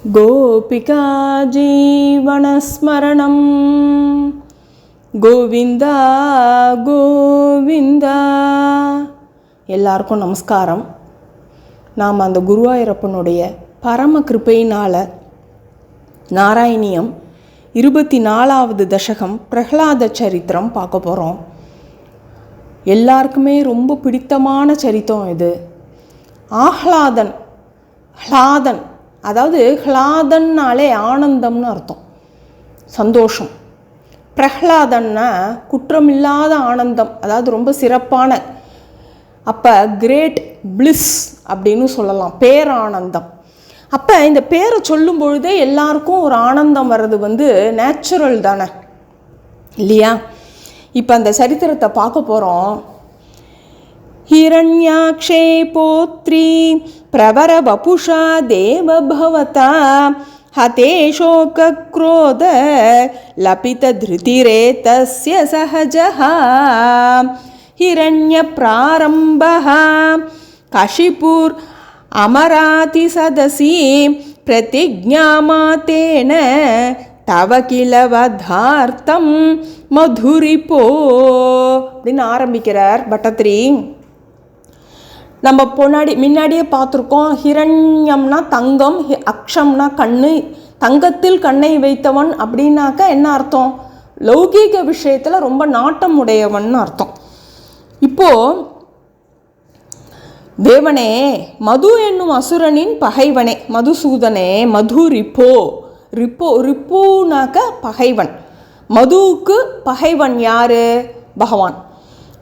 गोपिका जीवनस्मरणं गोविंदा गोविंदा. எல்லாருக்கும் நமஸ்காரம். நாம் அந்த குருவாயூரப்பனுடைய பரம கிருபையினால் நாராயணியம் 24வது தசகம் பிரஹ்லாத சரித்திரம் பார்க்க போகிறோம். எல்லாருக்குமே ரொம்ப பிடித்தமான சரித்திரம் இது. ஆஹ்லாதன், ஹ்லாதன், அதாவது ஹ்லாதன்னாலே ஆனந்தம்னு அர்த்தம், சந்தோஷம். பிரஹ்லாதன்னா குற்றமில்லாத ஆனந்தம், அதாவது ரொம்ப சிறப்பான, அப்போ கிரேட் பிளிஸ் அப்படின்னு சொல்லலாம், பேரானந்தம். அப்போ இந்த பேரை சொல்லும் பொழுதே எல்லாருக்கும் ஒரு ஆனந்தம் வர்றது நேச்சுரல் தானே, இல்லையா? இப்போ அந்த சரித்திரத்தை பார்க்க போகிறோம். हिरण्याक्षे पोत्री प्रवर वपुषा देवभवता हते शोकक्रोध लपितधृतिरेतस्य सहजः हिरण्यप्रारम्भः काशीपुर अमराति सदसि प्रतिज्ञामातेन तव किल वधार्थं मधुरिपो அப்படின்னு ஆரம்பிக்கிறார் பட்டத்திரி. நம்ம முன்னாடியே பார்த்துருக்கோம். ஹிரண்யம்னா தங்கம், அக்ஷம்னா கண்ணு. தங்கத்தில் கண்ணை வைத்தவன் அப்படின்னாக்கா என்ன அர்த்தம்? லௌகீக விஷயத்தில் ரொம்ப நாட்டம் உடையவன் அர்த்தம். இப்போது தேவனே, மது என்னும் அசுரனின் பகைவனே, மதுசூதனே, மது ரிப்போ. ரிப்புனாக்க பகைவன். மதுவுக்கு பகைவன் யாரு? பகவான்.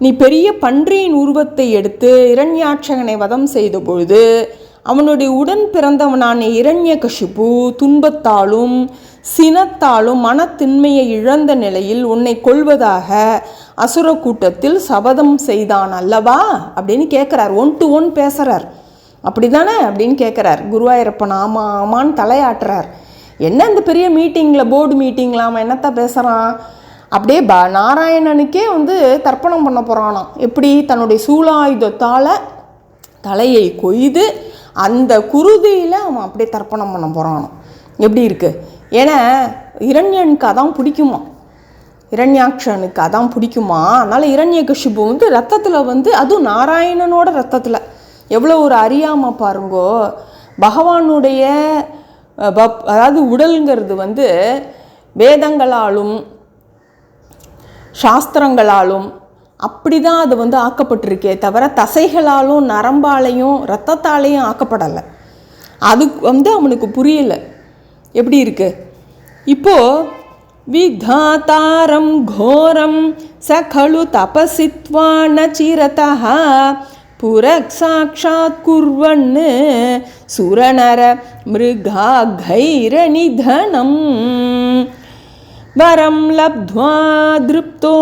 நீ பெரிய பன்றியின் உருவத்தை எடுத்து இரண்யாட்சகனை வதம் செய்த பொழுது அவனுடைய உடன் பிறந்தவனான இரண்யகசிபு துன்பத்தாலும் சினத்தாலும் மனத்தின்மையை இழந்த நிலையில் உன்னை கொள்வதாக அசுர கூட்டத்தில் சபதம் செய்தான் அல்லவா அப்படின்னு கேட்குறார். 1 to 1 பேசுகிறார். அப்படி தானே அப்படின்னு கேட்குறார் குருவாயூரப்பன். ஆமாம் ஆமான்னு தலையாட்டுறார். என்ன இந்த பெரிய மீட்டிங்கில், போர்டு மீட்டிங்கில் அவன் என்னத்தை பேசுகிறான்? அப்படியே நாராயணனுக்கே தர்ப்பணம் பண்ண போகிறானாம். எப்படி? தன்னுடைய சூலாயுதத்தால் தலையை கொய்து அந்த குருதியில் அவன் அப்படியே தர்ப்பணம் பண்ண போகிறானாம். எப்படி இருக்குது? ஏன்னா இரண்யனுக்கு அதான் பிடிக்குமா, இரண்யாட்சனுக்கு அதான் பிடிக்குமா. அதனால் இரண்யகசிபு ரத்தத்தில் அதுவும் நாராயணனோட ரத்தத்தில் எவ்வளோ ஒரு அறியாமல் பாருங்கோ. பகவானுடைய அதாவது உடலுங்கிறது வேதங்களாலும் சாஸ்திரங்களாலும் அப்படி தான் அது ஆக்கப்பட்டிருக்கே தவிர தசைகளாலும் நரம்பாலையும் இரத்தத்தாலையும் ஆக்கப்படலை. அது அவனுக்கு புரியலை. எப்படி இருக்கு? இப்போது விதாதாரம் கோரம் சகலு தபசித்வா நச்சிரதா புரக் சாட்சாத் குர்வன்னு சுரநர மிருகா கைர நிதனம் வரம் லப்த்வா திருப்தோ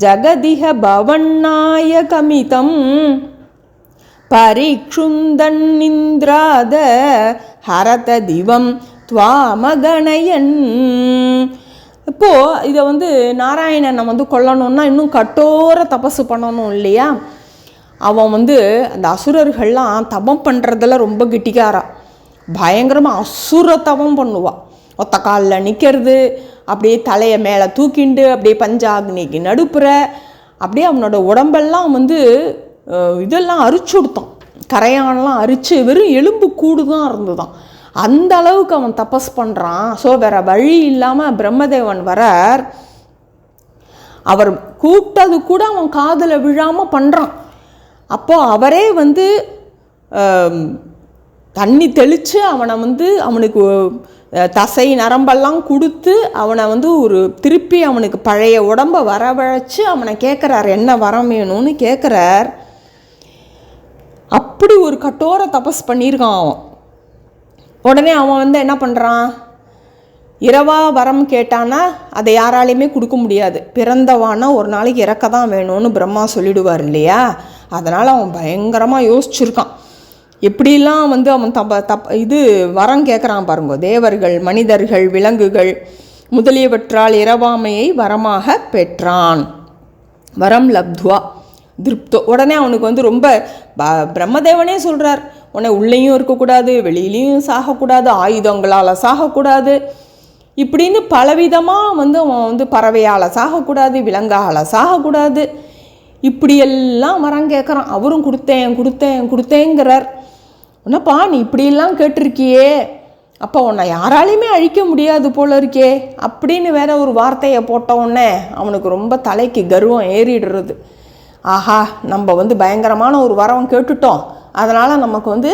ஜகதிஹ பவன்னாயகமிதம் பரீக்ஷுந்தன் இந்திராத ஹரத திவம் துவாமகணயன். இப்போது இதை நாராயணனை கொல்லணும்னா இன்னும் கட்டோர தபசு பண்ணணும் இல்லையா? அவன் அந்த அசுரர்கள்லாம் தபம் பண்ணுறதில் ரொம்ப கெட்டிக்காரா, பயங்கரமாக அசுர தபம் பண்ணுவாள். ஒத்த காலில் நிற்கிறது, அப்படியே தலையை மேலே தூக்கிண்டு அப்படியே பஞ்சாக்னிக்கு நடுப்புற அப்படியே அவனோட உடம்பெல்லாம் இதெல்லாம் அரிச்சு கொடுத்தான். கரையானெலாம் அரிச்சு வெறும் எலும்பு கூடு தான் இருந்துதான். அந்த அளவுக்கு அவன் தபஸ் பண்ணுறான். ஸோ வேறு வழி இல்லாமல் பிரம்மதேவன் வரார். அவர் கூப்பிட்டது கூட அவன் காதில் விழாமல் பண்ணுறான். அப்போது அவரே தண்ணி தெளித்து அவனை அவனுக்கு தசை நரம்பெல்லாம் கொடுத்து அவனை ஒரு திருப்பி அவனுக்கு பழைய உடம்பை வரவழைச்சு அவனை கேட்குறார், என்ன வரம் வேணும்னு கேட்குறார். அப்படி ஒரு கட்டோர தபஸ் பண்ணியிருக்கான் அவன். உடனே அவன் என்ன பண்ணுறான்? இரவா வரம் கேட்டானா அதை யாராலையுமே கொடுக்க முடியாது. பிறந்தவானா ஒரு நாளைக்கு இறக்க தான் வேணும்னு பிரம்மா சொல்லிடுவார் இல்லையா? அதனால் அவன் பயங்கரமாக யோசிச்சுருக்கான். எப்படிலாம் அவன் இது வரம் கேட்குறான் பாருங்க. தேவர்கள், மனிதர்கள், விலங்குகள் முதலியவற்றால் இரவாமையை வரமாக பெற்றான். வரம் லப்த்வா திருப்தோ. உடனே அவனுக்கு ரொம்ப பிரம்மதேவனே சொல்கிறார், உன்னை உள்ளேயும் இருக்கக்கூடாது, வெளியிலையும் சாகக்கூடாது, ஆயுதங்களால் சாகக்கூடாது, இப்படின்னு பலவிதமாக அவன் பறவையால் சாகக்கூடாது, விலங்கால் சாகக்கூடாது, இப்படியெல்லாம் வரம் கேட்குறான். அவரும் கொடுத்தேங்கிறார். என்னப்பா நீ இப்படியெல்லாம் கேட்டிருக்கியே, அப்போ உன்னை யாராலையுமே அழிக்க முடியாது போல இருக்கே அப்படின்னு வேற ஒரு வார்த்தையை போட்ட உடனே அவனுக்கு ரொம்ப தலைக்கு கர்வம் ஏறிடுறது. ஆஹா, நம்ம பயங்கரமான ஒரு வரம் கேட்டுட்டோம், அதனால் நமக்கு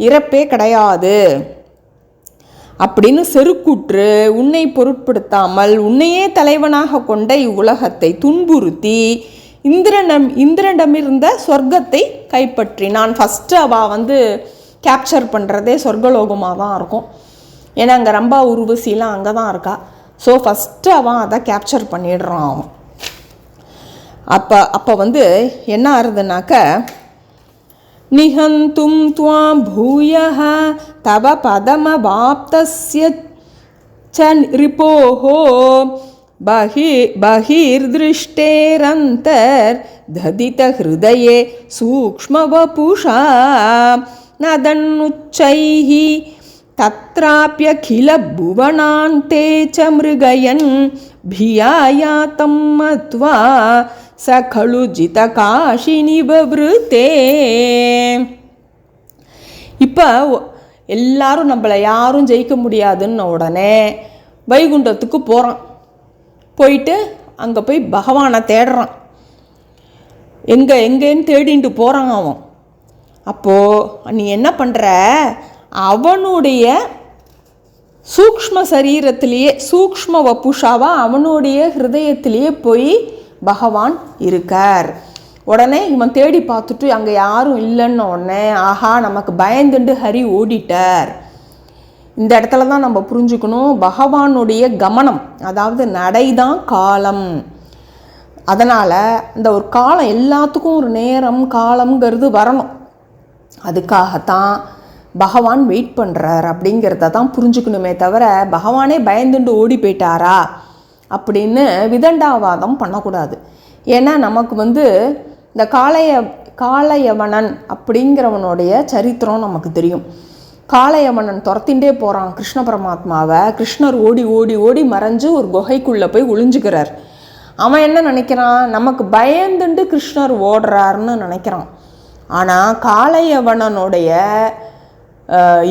இறப்பே கிடையாது அப்படின்னு செருக்குற்று உன்னை பொருட்படுத்தாமல் உன்னையே தலைவனாக கொண்ட இவ்வுலகத்தை துன்புறுத்தி இந்திரனிடமிருந்த சொர்க்கத்தை கைப்பற்றினான். ஃபஸ்ட்டு அவள் கேப்சர் பண்ணுறதே சொர்க்கலோகமாக தான் இருக்கும். ஏன்னா அங்கே ரம்பா உருவசிலாம் அங்கே தான் இருக்கா. ஸோ ஃபஸ்ட்டு அவன் அதை கேப்சர் பண்ணிடுறான் அவன். அப்போ என்ன ஆறுதுனாக்க, நிஹந்தும் துவாம் பூயஹ தவ பதமவாப்தஸ்ய ச ரிபோஹோ பகிர்திருஷ்டேரந்தர் ததித ஹிருதயே சூக்ஷ்மவபுஷா நதன்னுச்சைஹி தத்ராப்யகில புவனாந்தே ச மிருகயன் பியாயாதம் மத்வா சகலு ஜித காஷினி பவ்ருதே. இப்போ எல்லாரும் நம்மளை யாரும் ஜெயிக்க முடியாதுன்னு உடனே வைகுண்டத்துக்கு போகிறான். போயிட்டு அங்கே போய் பகவானை தேடுறான். எங்கேன்னு தேடிட்டு போகிறான் அவன். அப்போது நீ என்ன பண்ணுற, அவனுடைய சூக்ஷ்ம சரீரத்திலேயே சூக்ஷ்ம வப்புஷாவா அவனுடைய ஹிருதயத்திலேயே போய் பகவான் இருக்கார். உடனே இவன் தேடி பார்த்துட்டு அங்கே யாரும் இல்லைன்னு உடனே ஆஹா நமக்கு பயந்துண்டு ஹரி ஓடிட்டார். இந்த இடத்துல தான் நம்ம புரிஞ்சுக்கணும், பகவானுடைய கமனம், அதாவது நடைதான் காலம். அதனால் இந்த ஒரு காலம் எல்லாத்துக்கும் ஒரு நேரம் காலம்ங்கிறது வரணும். அதுக்காகத்தான் பகவான் வெயிட் பண்ணுறார் அப்படிங்கிறத தான் புரிஞ்சுக்கணுமே தவிர பகவானே பயந்துண்டு ஓடி போயிட்டாரா அப்படின்னு விதண்டாவாதம் பண்ணக்கூடாது. ஏன்னா நமக்கு இந்த காளையவனன் அப்படிங்கிறவனுடைய சரித்திரம் நமக்கு தெரியும். காளையவனன் துரத்தின்றே போகிறான் கிருஷ்ண பரமாத்மாவை. கிருஷ்ணர் ஓடி ஓடி ஓடி மறைஞ்சு ஒரு குகைக்குள்ளே போய் ஒளிஞ்சுக்கிறார். அவன் என்ன நினைக்கிறான், நமக்கு பயந்துண்டு கிருஷ்ணர் ஓடுறாருன்னு நினைக்கிறான். ஆனால் காளையவனனுடைய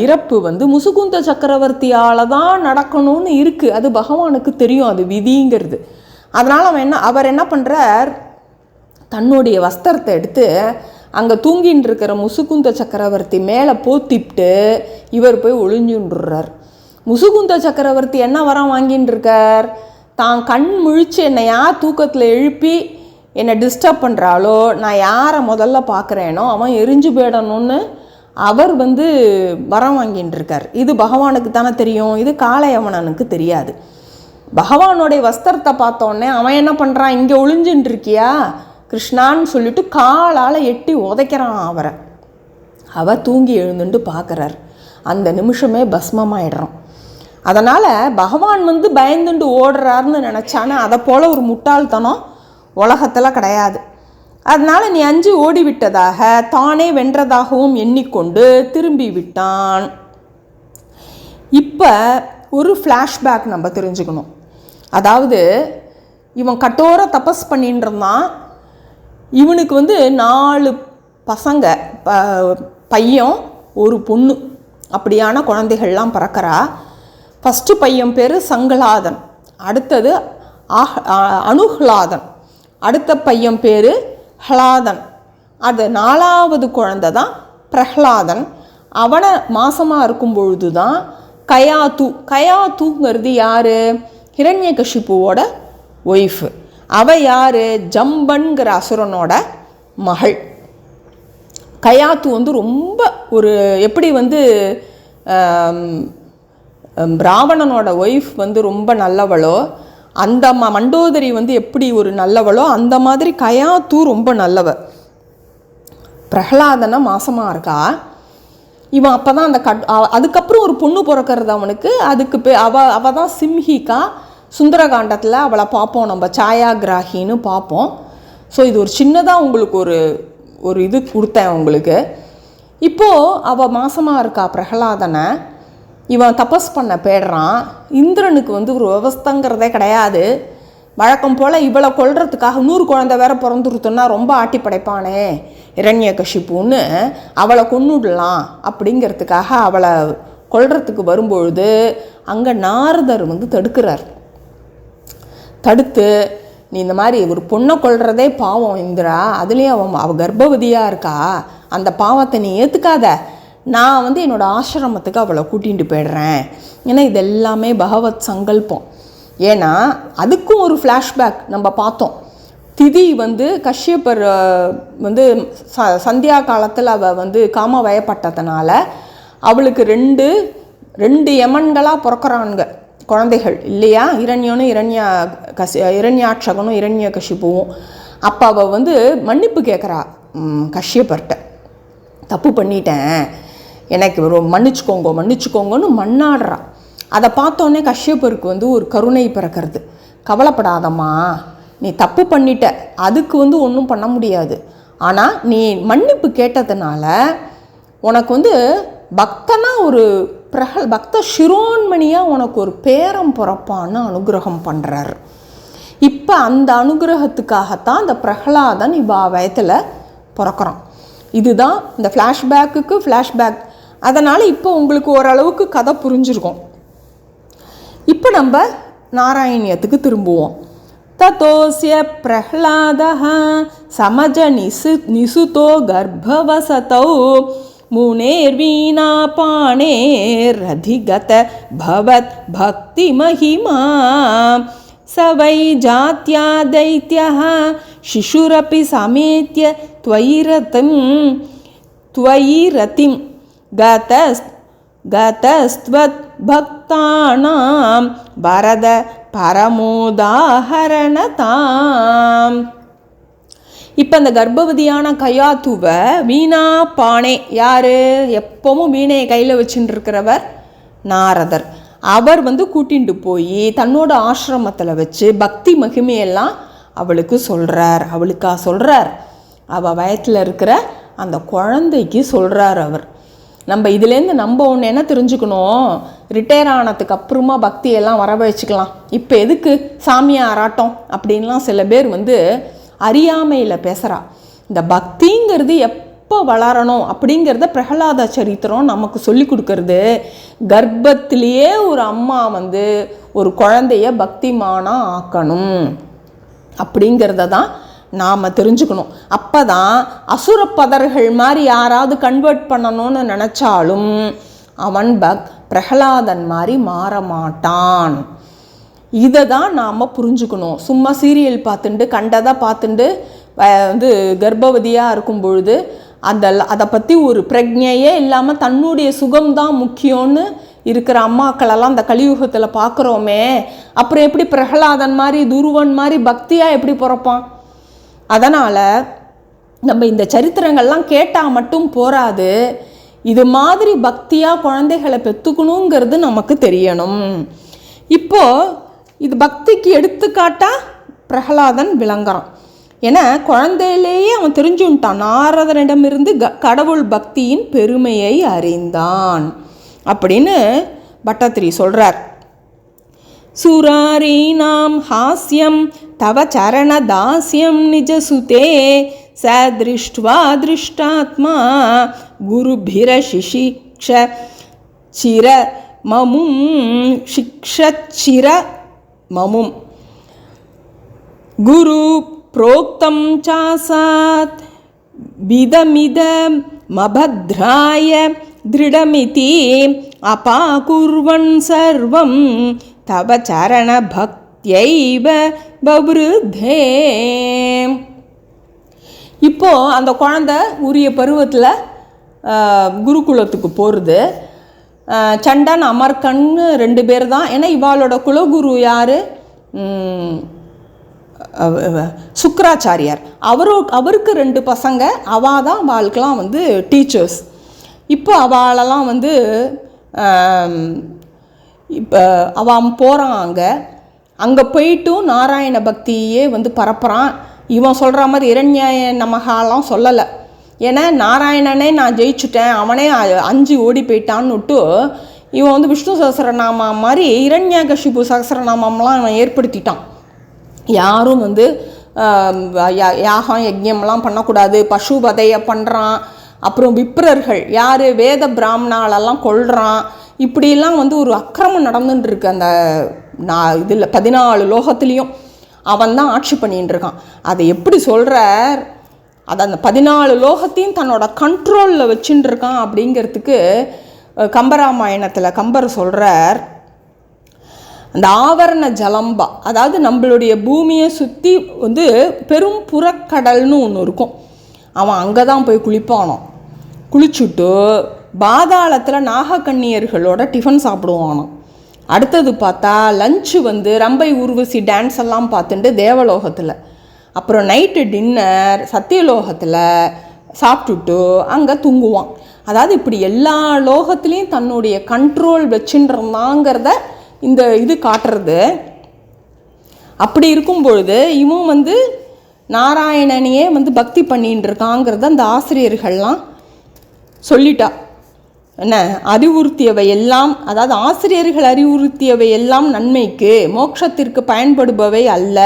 இறப்பு முசுகுந்த சக்கரவர்த்தியால் தான் நடக்கணும்னு இருக்குது. அது பகவானுக்கு தெரியும், அது விதிங்கிறது. அதனால் அவர் என்ன பண்ணுறார், தன்னுடைய வஸ்திரத்தை எடுத்து அங்கே தூங்கின்னு இருக்கிற முசுகுந்த சக்கரவர்த்தி மேலே போத்திட்டு இவர் போய் ஒளிஞ்சுன்றார். முசுகுந்த சக்கரவர்த்தி என்ன வரம் வாங்கின்னு இருக்கார், தான் கண் முழித்து என்னை யார் தூக்கத்தில் எழுப்பி என்னை டிஸ்டர்ப் பண்ணுறாளோ, நான் யாரை முதல்ல பார்க்குறேனோ அவன் எரிஞ்சு போயிடணும்னு அவர் வரம் வாங்கின்னு இருக்கார். இது பகவானுக்கு தானே தெரியும், இது காளையவனனுக்கு தெரியாது. பகவானுடைய வஸ்திரத்தை பார்த்தோன்னே அவன் என்ன பண்ணுறான், இங்கே ஒளிஞ்சுட்டு இருக்கியா கிருஷ்ணான்னு சொல்லிட்டு காலால் எட்டி உதைக்கிறான் அவரை. அவர் தூங்கி எழுந்துட்டு பார்க்குறார். அந்த நிமிஷமே பஸ்மமாயிடுறான். அதனால் பகவான் பயந்துண்டு ஓடுறாருன்னு நினச்சானே அதை போல் ஒரு முட்டாள்தனம் உலகத்தில் கிடையாது. அதனால் நீ அஞ்சு ஓடிவிட்டதாக தானே வென்றதாகவும் எண்ணிக்கொண்டு திரும்பி விட்டான். இப்போ ஒரு ஃப்ளாஷ்பேக் நம்ம தெரிஞ்சுக்கணும். அதாவது இவன் கட்டோர தபஸ் பண்ணின்னு இருந்தான். இவனுக்கு 4 பசங்க, பையன் ஒரு பொண்ணு, அப்படியான குழந்தைகள்லாம் பிறக்கிறா. ஃபஸ்ட்டு பையன் பேர் சங்கலாதன், அடுத்தது அனுஹ்லாதன், அடுத்த பையன் பேர் ஹ்லாதன், அது 4வது குழந்தை தான் பிரஹ்லாதன். அவனை மாசமாக இருக்கும் பொழுது தான் கயாத்துங்கிறது யார், ஹிரண்யகஷிபுவோட ஒய்ஃபு. அவள் யார், ஜம்பன்கிற அசுரனோட மகள். கயாத்து ரொம்ப ஒரு எப்படி ராவணனோட ஒய்ஃப் ரொம்ப நல்லவளோ, அந்த மண்டோதரி எப்படி ஒரு நல்லவளோ அந்த மாதிரி கயாத்து ரொம்ப நல்லவ. பிரஹ்லாதனை மாசமாக இருக்கா. இவன் அப்போ தான் அதுக்கப்புறம் ஒரு பொண்ணு பிறக்கிறது அவனுக்கு. அதுக்கு அவள் தான் சிம்ஹிகா. சுந்தரகாண்டத்தில் அவளை பார்ப்போம், நம்ம சாயாகிராகின்னு பார்ப்போம். ஸோ இது ஒரு சின்னதாக உங்களுக்கு ஒரு இது கொடுத்தேன் உங்களுக்கு. இப்போது அவள் மாசமாக இருக்கா பிரகலாதனை, இவன் தபஸ் பண்ண போயிடுறான். இந்திரனுக்கு வந்து ஒரு விவஸ்தங்கிறதே கிடையாது. வழக்கம் போல் இவளை கொல்றதுக்காக 100 குழந்தை வேற பிறந்துருத்தோன்னா ரொம்ப ஆட்டி படைப்பானே இரண்யகசிப்புன்னு, அவளை கொன்னுடலாம் அப்படிங்கிறதுக்காக அவளை கொல்றதுக்கு வரும்பொழுது அங்கே நாரதர் வந்து தடுக்கிறார். தடுத்து, நீ இந்த மாதிரி ஒரு பொண்ணை கொல்றதே பாவம் இந்திரா, அதுலேயும் அவள் கர்ப்பவதியாக இருக்கா, அந்த பாவத்தை நீ ஏற்றுக்காத, நான் வந்து என்னோடய ஆசிரமத்துக்கு அவளை கூட்டிகிட்டு போயிடுறேன். ஏன்னா இது எல்லாமே பகவத் சங்கல்பம். ஏன்னா அதுக்கும் ஒரு ஃப்ளாஷ்பேக் நம்ம பார்த்தோம். திதி வந்து கஷ்யப்பர் வந்து சந்தியா காலத்தில் அவள் வந்து காம வயப்பட்டதுனால அவளுக்கு ரெண்டு யமன்களாக பிறக்கிறானுங்க குழந்தைகள் இல்லையா, இரண்யனும் இரண்யாட்சகனும் இரண்யகசிப்புவும். அப்போ அவள் வந்து மன்னிப்பு கேட்குறா கஷ்யப்பர்கிட்ட, தப்பு பண்ணிட்டேன், எனக்கு ஒரு மன்னிச்சுக்கோங்கன்னு மன்னாடுறா. அதை பார்த்தோன்னே கஷ்யப்பருக்கு வந்து ஒரு கருணை பிறக்கிறது. கவலைப்படாதம்மா, நீ தப்பு பண்ணிட்ட, அதுக்கு வந்து ஒன்றும் பண்ண முடியாது, ஆனால் நீ மன்னிப்பு கேட்டதுனால உனக்கு வந்து பக்தனா ஒரு பக்த சிரோன்மணியாக உனக்கு ஒரு பேரம் பிறப்பான்னு அனுகிரகம் பண்ணுறாரு. இப்போ அந்த அனுகிரகத்துக்காகத்தான் இந்த பிரகலாதன் இவா வயத்தில் பிறக்கிறான். இதுதான் இந்த ஃப்ளாஷ்பேக்குக்கு ஃப்ளாஷ்பேக். அதனால் இப்போ உங்களுக்கு ஓரளவுக்கு கதை புரிஞ்சிருக்கும். இப்போ நம்ம நாராயணியத்துக்கு திரும்புவோம். ததோஸ்ய பிரஹ்லாதः சமஜ நிசுதோ கர்ப்பவசதௌ முனேர்வீணாபாணேரதிகத பவத் பக்தி மகிமா स वै जात्या दैत्यः शिशुरपि समेत्य त्वयि रतिं गतस्त्वद्भक्तानां वरद பரமோதாஹரணதாம். இப்போ அந்த கர்ப்பவதியான கயாத்துவை வீணா பாணே, யார் எப்பவும் வீணையை கையில் வச்சுட்டு இருக்கிறவர் நாரதர், அவர் வந்து கூட்டிகிட்டு போய் தன்னோட ஆசிரமத்தில் வச்சு பக்தி மகிமையெல்லாம் அவளுக்கு சொல்கிறார். அவள் வயத்தில் இருக்கிற அந்த குழந்தைக்கு சொல்கிறார் அவர். நம்ம இதுலேருந்து நம்ம ஒன்று என்ன தெரிஞ்சுக்கணும், ரிட்டையர் ஆனதுக்கு அப்புறமா பக்தியெல்லாம் வரவழைச்சிக்கலாம், இப்போ எதுக்கு சாமியை ஆராட்டம் அப்படின்லாம் சில பேர் வந்து அறியாமையில் பேசுகிறா. இந்த பக்திங்கிறது எப்போ வளரணும் அப்படிங்கிறத பிரகலாத சரித்திரம் நமக்கு சொல்லி கொடுக்கறது. கர்ப்பத்திலேயே ஒரு அம்மா வந்து ஒரு குழந்தைய பக்திமானாக ஆக்கணும் அப்படிங்கிறத தான் நாம் தெரிஞ்சுக்கணும். அப்போ தான் அசுரப்பதர்கள் மாதிரி யாராவது கன்வெர்ட் பண்ணணும்னு நினச்சாலும் அவன் பிரகலாதன் மாதிரி மாற மாட்டான். இதை தான் நாம் புரிஞ்சுக்கணும். சும்மா சீரியல் பார்த்துட்டு கண்டதை பார்த்துட்டு வந்து கர்ப்பவதியாக இருக்கும் பொழுது அதை பற்றி ஒரு பிரஜையே இல்லாமல் தன்னுடைய சுகம்தான் முக்கியம்னு இருக்கிற அம்மாக்களெல்லாம் அந்த கலியுகத்தில் பார்க்குறோமே, அப்புறம் எப்படி பிரகலாதன் மாதிரி துருவன் மாதிரி பக்தியாக எப்படி பிறப்பான்? அதனால் நம்ம இந்த சரித்திரங்கள்லாம் கேட்டால் மட்டும் போராது, இது மாதிரி பக்தியாக குழந்தைகளை பெற்றுக்கணுங்கிறது நமக்கு தெரியணும். இப்போது இது பக்திக்கு எடுத்துக்காட்டாக பிரகலாதன் விளங்குறான். ஏன்னா குழந்தையிலேயே அவன் தெரிஞ்சுட்டான், நாரதனிடமிருந்து கடவுள் பக்தியின் பெருமையை அறிந்தான் அப்படின்னு பட்டத்திரி சொல்கிறார். சுராரீணாம் ஹாஸ்யம் தவ சரணதாஸ்யம் நிஜசுதே ச திருஷ்ட்வா திருஷ்டாத்மா குருபிர சிஷிக்ஷ சிர மமும் சிக்ஷச்சிர மமும் குரு प्रोक्तं चासात् विदमिदं मभद्राय दृढमिति अपाकुर्वन् सर्वं तव चरणभक्त्यैव बवृद्धे. இப்போ அந்த குழந்தை உரிய பருவத்தில் குருகுலத்துக்கு போகிறது. சண்டன் அமர்கன்னு 2 பேர் தான். ஏன்னா இவாளோட குலகுரு யார்? சுக்ராச்சாரியார். அவருக்கு 2 பசங்க. அவள் தான் அவளுக்கெல்லாம் வந்து டீச்சர்ஸ். இப்போ அவளெல்லாம் வந்து இப்போ அவன் போகிறான். அங்கே போயிட்டும் நாராயண பக்தியே வந்து பரப்புகிறான். இவன் சொல்கிற மாதிரி இரண்யாய நமகாலாம் சொல்லலை. ஏன்னா நாராயணனே நான் ஜெயிச்சுட்டேன், அவனே 5 ஓடி போயிட்டான்னுட்டு இவன் வந்து விஷ்ணு சஹஸ்ரநாமா மாதிரி இரண்யகசிபு சஹஸ்ரநாமம்லாம் அவன் ஏற்படுத்திட்டான். யாரும் வந்து யாகம் யஜ்யம்லாம் பண்ணக்கூடாது, பசுவதையை பண்ணுறான். அப்புறம் விப்ரர்கள் யார் வேத பிராமணாலெல்லாம் கொள்கிறான். இப்படிலாம் வந்து ஒரு அக்கிரமம் நடந்துட்டுருக்கு அந்த இதில் 14 லோகத்துலேயும் அவன் தான் ஆட்சி பண்ணிகிட்டு இருக்கான். அதை எப்படி சொல்கிறார், அதை அந்த 14 லோகத்தையும் தன்னோட கண்ட்ரோலில் வச்சுட்டு இருக்கான் அப்படிங்கிறதுக்கு கம்பராமாயணத்தில் கம்பர் சொல்கிறார். அந்த ஆவரண ஜலம்பா, அதாவது நம்மளுடைய பூமியை சுற்றி வந்து பெரும் புறக்கடல்னு ஒன்று இருக்கும். அவன் அங்கே தான் போய் குளிப்பானோ. குளிச்சுட்டு பாதாளத்தில் நாகக்கண்ணியர்களோட டிஃபன் சாப்பிடுவானோ. அடுத்தது பார்த்தா லஞ்சு வந்து ரம்பை ஊர்வசி டான்ஸ் எல்லாம் பார்த்துட்டு தேவலோகத்தில், அப்புறம் நைட்டு டின்னர் சத்தியலோகத்தில் சாப்பிட்டுட்டு அங்கே தூங்குவான். அதாவது இப்படி எல்லா லோகத்துலேயும் தன்னுடைய கண்ட்ரோல் வச்சுருந்தாங்கிறத இந்த இது காட்டுறது. அப்படி இருக்கும் பொழுது இவன் வந்து நாராயணனையே வந்து பக்தி பண்ணிட்டு இருக்காங்கிறத அந்த ஆசிரியர்கள்லாம் சொல்லிட்டா. என்ன அறிவுறுத்தியவை எல்லாம், அதாவது ஆசிரியர்கள் அறிவுறுத்தியவை எல்லாம் நன்மைக்கு மோட்சத்திற்கு பயன்படுபவை அல்ல,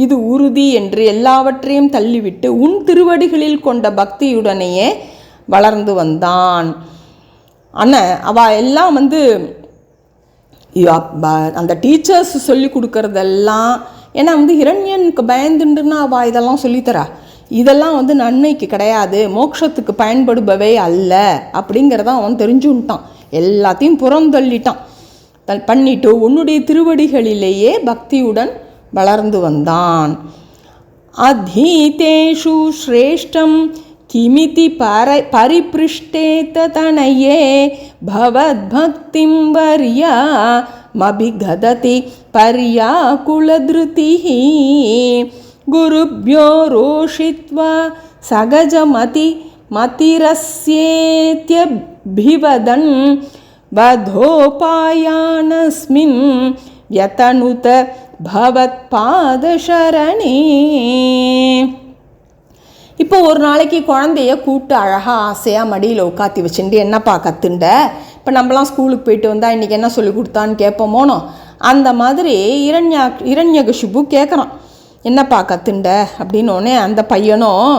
இது உறுதி என்று எல்லாவற்றையும் தள்ளிவிட்டு உன் திருவடிகளில் கொண்ட பக்தியுடனேயே வளர்ந்து வந்தான். ஆனால் அவள் எல்லாம் வந்து அந்த டீச்சர்ஸ் சொல்லி கொடுக்கறதெல்லாம், ஏன்னா வந்து ஹிரண்யனுக்கு பயந்துண்டுன்னா அவள் இதெல்லாம் சொல்லித்தரா. இதெல்லாம் வந்து நன்மைக்கு கிடையாது, மோட்சத்துக்கு பயன்படுபவே அல்ல அப்படிங்கிறத அவன் தெரிஞ்சுட்டான். எல்லாத்தையும் புறந்தள்ளிட்டான் பண்ணிட்டு உன்னுடைய திருவடிகளிலேயே பக்தியுடன் வளர்ந்து வந்தான். அதீதேஷு ஸ்ரேஷ்டம் கிமிதி பரிபிருஷ்டேத தனயே பவத்பக்திம் வர்யா மபிகததி பர்யா குலத்ருதிஹி குருப்யோ ரோஷித்வா சகஜமதி மதிரஸ்யேத்யபிவதன் வதோபாயானஸ்மின் யதனுத பவத் பாதசரணே. இப்போ ஒரு நாளைக்கு குழந்தைய கூப்பிட்டு அழகாக ஆசையாக மடியில் உட்காத்தி வச்சுட்டு என்னப்பா கற்றுண்ட, இப்போ நம்மளாம் ஸ்கூலுக்கு போயிட்டு வந்தால் இன்றைக்கி என்ன சொல்லி கொடுத்தான்னு கேட்போமோனோ அந்த மாதிரி இரண்யகசிபு கேட்குறான், என்னப்பா கற்றுண்ட அப்படின்னோடனே அந்த பையனும்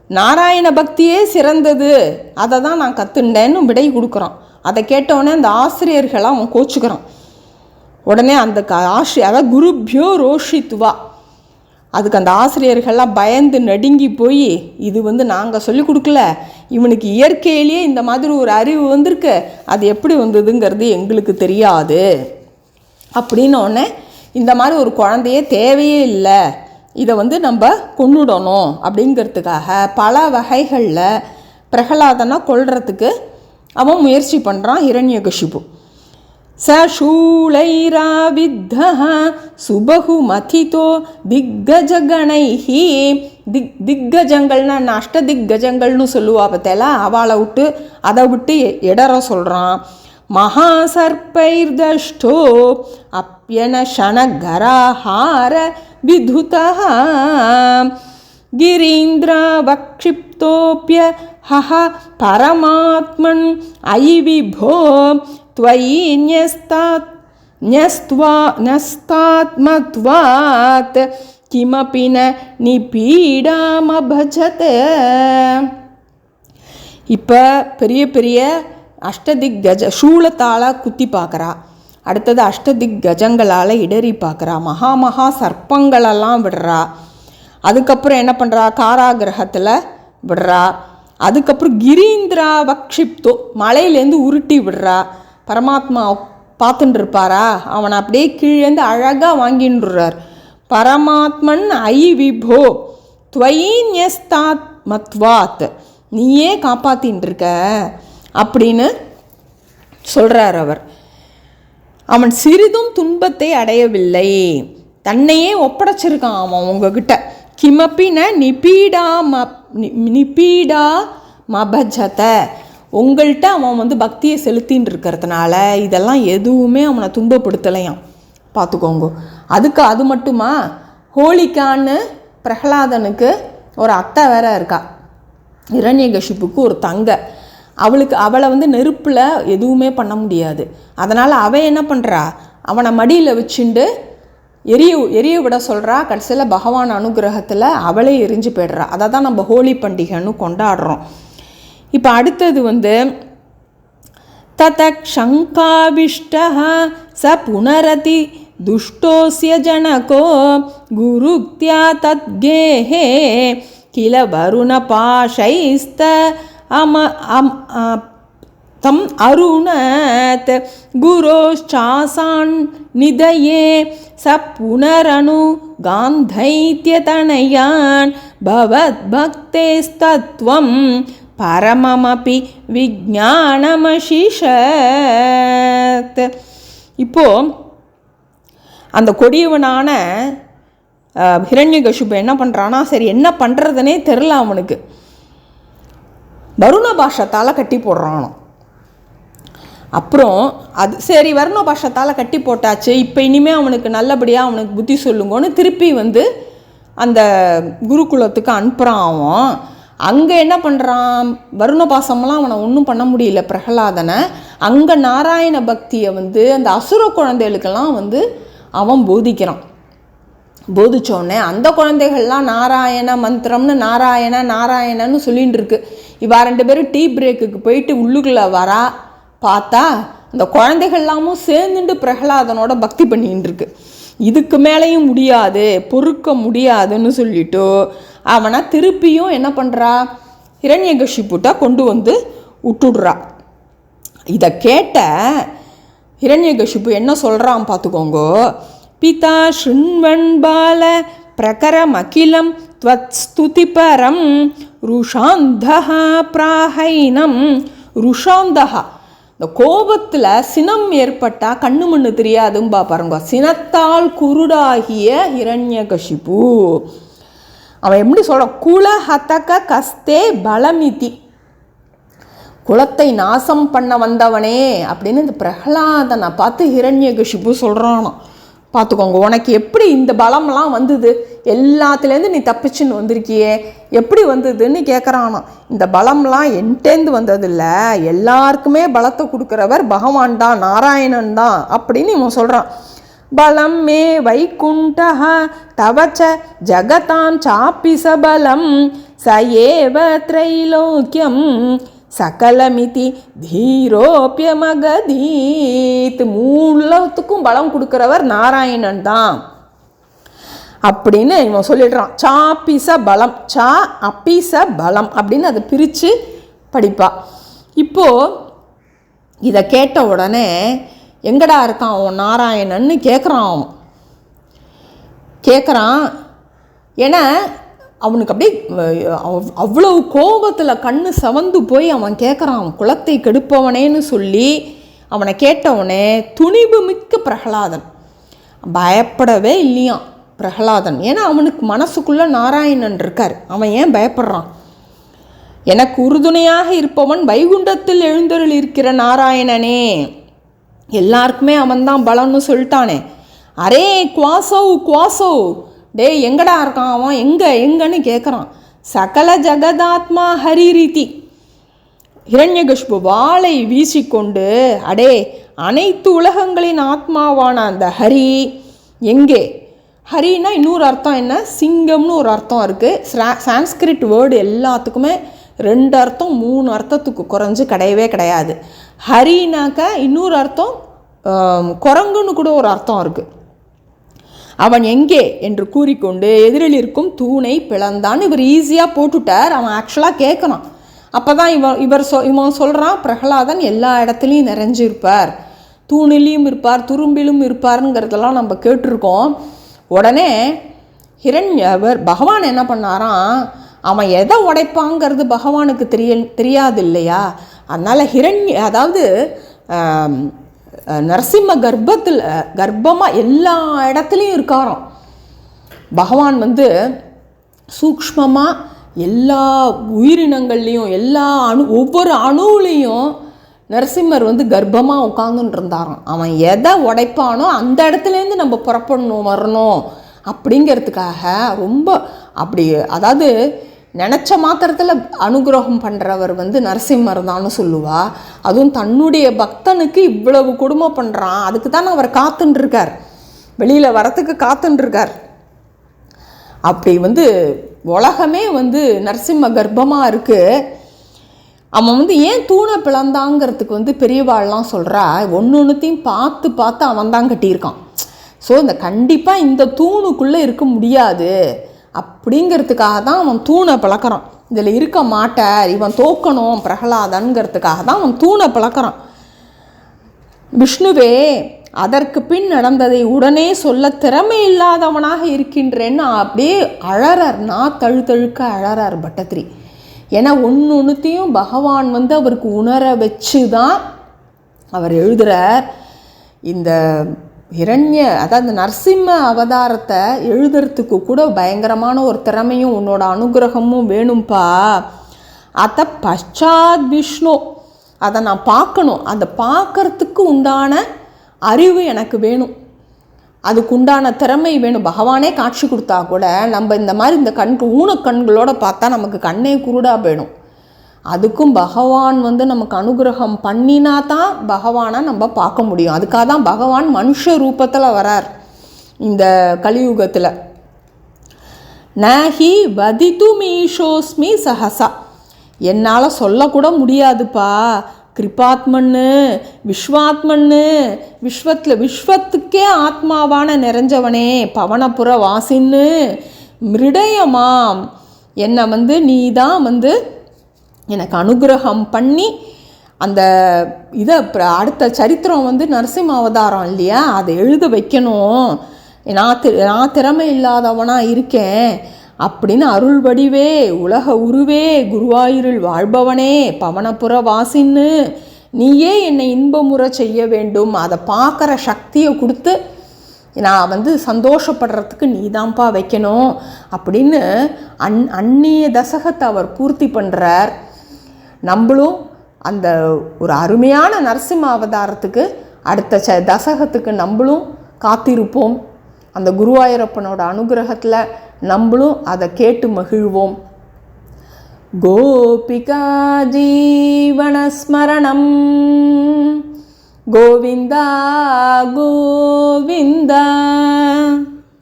நாராயண பக்தியே சிறந்தது, அதை தான் நான் கற்றுண்டேன்னு விடை கொடுக்குறான். அதை கேட்டோடனே அந்த ஆசிரியர்களாக அவன் கோச்சுக்கிறான். உடனே அந்த அதாவது குருப்யோ ரோஷித்வா, அதுக்கு அந்த ஆசிரியர்கள்லாம் பயந்து நடுங்கி போய் இது வந்து நாங்கள் சொல்லிக் கொடுக்கல, இவனுக்கு இயற்கையிலேயே இந்த மாதிரி ஒரு அறிவு வந்திருக்கு, அது எப்படி வந்ததுங்கிறது எங்களுக்கு தெரியாது அப்படின்னோடனே இந்த மாதிரி ஒரு குழந்தையே தேவையே இல்லை, இதை வந்து நம்ம கொண்டுடணும் அப்படிங்கிறதுக்காக பல வகைகளில் பிரகலாதனை கொல்றதுக்கு அவன் முயற்சி பண்ணுறான் இரண்யகசிபு. சூளைராவித்தஹ சுபகு மதிதோ திக்கஜகணைஹி, திக்கஜங்கள்னா அஷ்டதிக்கஜங்கள்னு சொல்லுவா பார்த்தேல, அவளை விட்டு அதை விட்டு இடற சொல்கிறான். மகாசர்பைர்தஷ்டோ அப்யனஷனகராஹார விதுதஹ கிரீந்திராவக்ஷிப்தோப்ய ஹஹ பரமாத்மன் ஐ விபோ त्वयि न्यस्तात्मत्वात् किमपि न निपीडामभजत. இப்போ பெரிய பெரிய அஷ்டதிக் கஜ சூளத்தால் குத்தி பார்க்குறா, அடுத்தது அஷ்டதிக் கஜங்களால் இடறி பார்க்குறா, மகா சர்ப்பங்களெல்லாம் விடுறா, அதுக்கப்புறம் என்ன பண்ணுறா காராகிரகத்தில் விடுறா, அதுக்கப்புறம் கிரீந்திரா வக்ஷிப்தோ மலையிலேருந்து உருட்டி விடுறா. பரமாத்மா பார்த்துட்டு இருப்பாரா, அவனை அப்படியே கீழேருந்து அழகாக வாங்கின்றார். பரமாத்மன் ஐ விபோ துவயி ன்யஸ்தாத் மத்வாத், நீயே காப்பாத்தின்னு இருக்க அப்படின்னு சொல்கிறார் அவர். அவன் சிறிதும் துன்பத்தை அடையவில்லை, தன்னையே ஒப்படைச்சிருக்கான் அவன் உங்ககிட்ட. கிமப்பின நிபீடா மபஜத, உங்கள்கிட்ட அவன் வந்து பக்தியை செலுத்தின்னு இருக்கிறதுனால இதெல்லாம் எதுவுமே அவனை துன்பப்படுத்தலையாம். பார்த்துக்கோங்க. அது மட்டுமா, ஹோலிகான்னு பிரகலாதனுக்கு ஒரு அத்தை வேற இருக்கா. ஹிரண்யகசிப்புக்கு ஒரு தங்கை. அவளை வந்து நெருப்பில் எதுவுமே பண்ண முடியாது. அதனால் அவன் என்ன பண்ணுறா, அவனை மடியில் வச்சுண்டு எரிய விட சொல்கிறா. கடைசியில் பகவான் அனுகிரகத்தில் அவளே எரிஞ்சு போய்டுறா. அதை தான் நம்ம ஹோலி பண்டிகைன்னு கொண்டாடுறோம். இப்போ அடுத்தது வந்து ததக் சங்காபிஷ்டஹ ச புனரதி துஷ்டோஸ்ய ஜனகோ குருக்த்யா தத்கேஹே கில வருண பாஷைஸ்த தம் அருணத் குரோச்சாசான் நிதயே ச புனரனு காந்தைத்யதனயான் பவத் பக்தேஸ்தத்வம் பரமமபி விஜானமசிஷத். இப்போது அந்த கொடியவனான ஹிரண்யகசிபு என்ன பண்ணுறான்னா, சரி என்ன பண்ணுறதுனே தெரில அவனுக்கு. வருண பாஷத்தால் கட்டி போடுறானோ. அப்புறம் அது சரி வருண பாஷத்தால் கட்டி போட்டாச்சு, இப்போ இனிமேல் அவனுக்கு நல்லபடியாக அவனுக்கு புத்தி சொல்லுங்கன்னு திருப்பி வந்து அந்த குருகுலத்துக்கு அனுப்புகிறான். அவன் அங்கே என்ன பண்ணுறான், வருண பாசமெல்லாம் அவனை ஒன்றும் பண்ண முடியல பிரகலாதனை. அங்கே நாராயண பக்தியை வந்து அந்த அசுர குழந்தைகளுக்கெல்லாம் வந்து அவன் போதிக்கிறான். போதிச்சோடனே அந்த குழந்தைகள்லாம் நாராயண மந்திரம்னு நாராயணன்னு சொல்லிகிட்டு இருக்கு. இவா 2 பேரும் டீ பிரேக்குக்கு போயிட்டு உள்ளுக்குள்ளே வரா. பார்த்தா அந்த குழந்தைகள்லாமும் சேர்ந்துட்டு பிரகலாதனோட பக்தி பண்ணிகிட்டு இருக்கு. இதுக்கு மேலேயும் முடியாது, பொறுக்க முடியாதுன்னு சொல்லிட்டு அவனை திருப்பியும் என்ன பண்ணுறா, ஹிரண்யகசிபுட்ட கொண்டு வந்து விட்டுடுறா. இதை கேட்ட ஹிரண்யகசிபு என்ன சொல்கிறான் பார்த்துக்கோங்க. பிதா ஷிண்வன் பால பிரகரம் அகிலம் த்வத் ஸ்துதி பரம் ருஷாந்தஹா பிராஹைனம். ருஷாந்தஹா இந்த கோபத்தில் சினம் ஏற்பட்டால் கண்ணு மண்ணு தெரியாதும்பா பாருங்க. சினத்தால் குருடாகிய ஹிரண்யகசிபு அவன் எப்படி சொல்கிறான், குலஹதக கஸ்தே பலமிதி, குலத்தை நாசம் பண்ண வந்தவனே அப்படின்னு இந்த பிரகலாதனை பார்த்து ஹிரண்யகசிபு சொல்கிறானோ. பார்த்துக்கோங்க, உனக்கு எப்படி இந்த பலம்லாம் வந்தது, எல்லாத்துலேருந்து நீ தப்பிச்சுன்னு வந்திருக்கியே, எப்படி வந்ததுன்னு கேட்குறானோ. இந்த பலம்லாம் என்கிட்டேருந்து வந்ததில்லை, எல்லாருக்குமே பலத்தை கொடுக்குறவர் பகவான் தான், நாராயணன் தான் அப்படின்னு இவன் சொல்கிறான். பலம் மே வைகுண்டஹ தவச்ச ஜகதாம் சாப்பி சபலம் சயேவ த்ரைலோக்கியம் சகலமிதி தீரோப்பியமகதீத். மூலத்துக்கும் பலம் கொடுக்குறவர் நாராயணன் தான் அப்படின்னு இவன் சொல்லிடுறான். சாப்பிச பலம், சா அப்பிச பலம் அப்படின்னு அதை பிரித்து படிப்பா. இப்போது இதை கேட்ட உடனே எங்கடா இருக்கான் அவன் நாராயணன்னு கேட்குறான். ஏன்னா அவனுக்கு அப்படியே அவ்வளவு கோபத்தில் கண்ணு சவந்து போய் அவன் கேட்குறான், குலத்தை கெடுப்பவனேன்னு சொல்லி அவனை கேட்டவனே துணிவு மிக்க பிரகலாதன் பயப்படவே இல்லையான் பிரகலாதன். ஏன்னா அவனுக்கு மனசுக்குள்ளே நாராயணன் இருக்கார், அவன் ஏன் பயப்படுறான். எனக்கு உறுதுணையாக இருப்பவன் வைகுண்டத்தில் எழுந்தருள் இருக்கிற நாராயணனே, எல்லாருக்குமே அவன்தான் பலன்னு சொல்லிட்டானே. அரே குவாசோ டே எங்கடா இருக்கான் அவன், எங்கன்னு கேட்குறான். சகல ஜகதாத்மா ஹரி ரீதி. ஹிரண்யகசிபு வாளை வீசிக்கொண்டு அடே அனைத்து உலகங்களின் ஆத்மாவான அந்த ஹரி எங்கே. ஹரினா இன்னொரு அர்த்தம் என்ன, சிங்கம்னு ஒரு அர்த்தம் இருக்குது. சான்ஸ்கிரிட் வேர்டு எல்லாத்துக்குமே 2 அர்த்தம் 3 அர்த்தத்துக்கு குறைஞ்சு கிடையாது. ஹரினாக்க இன்னொரு அர்த்தம் குரங்குன்னு கூட ஒரு அர்த்தம் இருக்குது. அவன் எங்கே என்று கூறிக்கொண்டு எதிரில் இருக்கும் தூணை பிளந்தான். இவர் ஈஸியாக போட்டுட்டார், அவன் ஆக்சுவலாக கேட்கணும். அப்போ தான் இவன் சொல்கிறான், பிரகலாதன் எல்லா இடத்துலையும் நிறைஞ்சிருப்பார், தூணிலையும் இருப்பார், துரும்பிலும் இருப்பாருங்கிறதெல்லாம் நம்ம கேட்டிருக்கோம். உடனே பகவான் என்ன பண்ணாராம், அவன் எதை உடைப்பாங்கிறது பகவானுக்கு தெரியாது இல்லையா. அதனால் அதாவது நரசிம்ம கர்ப்பமாக எல்லா இடத்துலையும் இருக்காராம். பகவான் வந்து சூக்ஷ்மமாக எல்லா உயிரினங்கள்லேயும் எல்லா ஒவ்வொரு அணுவுலேயும் நரசிம்மர் வந்து கர்ப்பமாக உட்காந்துட்டு இருந்தாராம். அவன் எதை உடைப்பானோ அந்த இடத்துலேருந்து நம்ம புறப்படணும் வரணும் அப்படிங்கிறதுக்காக ரொம்ப அப்படி, அதாவது நினச்ச மாத்திரத்தில் அனுகிரகம் பண்ணுறவர் வந்து நரசிம்மர் தான்னு சொல்லுவா. அதுவும் தன்னுடைய பக்தனுக்கு இவ்வளவு கொடுமை பண்ணுறான், அதுக்கு தான் அவர் காத்துட்டுருக்கார், வெளியில் வரத்துக்கு காத்துட்டுருக்கார். அப்படி வந்து உலகமே வந்து நரசிம்ம கர்ப்பமாக இருக்குது. அவன் வந்து ஏன் தூணை பிளந்தாங்கிறதுக்கு வந்து பெரியவாள்லாம் சொல்கிறா, ஒன்றுத்தையும் பார்த்து பார்த்து அவன் தான் கட்டியிருக்கான். ஸோ இந்த கண்டிப்பாக இந்த தூணுக்குள்ளே இருக்க முடியாது அப்படிங்கிறதுக்காக தான் அவன் தூணை பிளக்கிறான். இதில் இருக்க மாட்டார், இவன் தோக்கணும் பிரகலாதன்கிறதுக்காக தான் அவன் தூணை பிளக்கிறான். விஷ்ணுவே, அதற்கு பின் நடந்ததை உடனே சொல்ல திறமை இல்லாதவனாக இருக்கின்றேன்னு அப்படியே அழறார், நான் தழுக்க அழறார் பட்டத்திரி. ஏன்னா ஒன்றுத்தையும் பகவான் வந்து அவருக்கு உணர வச்சு தான் அவர் எழுதுகிறார். இந்த அதாவது நரசிம்ம அவதாரத்தை எழுதுறதுக்கு கூட பயங்கரமான ஒரு திறமையும் உன்னோட அனுகிரகமும் வேணும்ப்பா. அதை பஷாத் விஷ்ணு, அதை நான் பார்க்கணும், அதை பார்க்கறதுக்கு உண்டான அறிவு எனக்கு வேணும், அதுக்குண்டான திறமை வேணும். பகவானே காட்சி கொடுத்தா கூட நம்ம இந்த மாதிரி இந்த ஊனக்கண்களோடு பார்த்தா நமக்கு கண்ணே குருடா போயிடும். அதுக்கும் பகவான் வந்து நமக்கு அனுகிரகம் பண்ணினா தான் பகவானை நம்ம பார்க்க முடியும். அதுக்காக தான் பகவான் மனுஷ ரூபத்தில் வரார் இந்த கலியுகத்தில். நஹி வதிது மீஷோஸ்மி சஹசா, என்னால் சொல்லக்கூட முடியாதுப்பா. கிருபாத்மன்னு, விஸ்வாத்மன்னு, விஸ்வத்துக்கே ஆத்மாவான நிறைஞ்சவனே, பவனபுர வாசின்னு, மிருடயமாம், என்னை வந்து நீ தான் வந்து எனக்கு அனுகிரகம் பண்ணி அந்த இதை அடுத்த சரித்திரம் வந்து நரசிம்ம அவதாரம் இல்லையா, அதை எழுத வைக்கணும். நான் திறமை இல்லாதவனாக இருக்கேன் அப்படின்னு அருள் வடிவே, உலக உருவே, குருவாயூரில் வாழ்பவனே, பவனபுர வாசின்னு, நீயே என்னை இன்பமுற செய்ய வேண்டும். அதை பார்க்குற சக்தியை கொடுத்து நான் வந்து சந்தோஷப்படுறதுக்கு நீதான்ப்பா வைக்கணும் அப்படின்னு அந்நிய தசகத்தை அவர் பூர்த்தி பண்ணுறார். நம்மளும் அந்த ஒரு அருமையான நரசிம்ம அவதாரத்துக்கு அடுத்த தசகத்துக்கு நம்மளும் காத்திருப்போம். அந்த குருவாயூரப்பனோட அனுகிரகத்தில் நம்மளும் அதை கேட்டு மகிழ்வோம். கோபிகா ஜீவனஸ்மரணம் கோவிந்தா கோவிந்தா.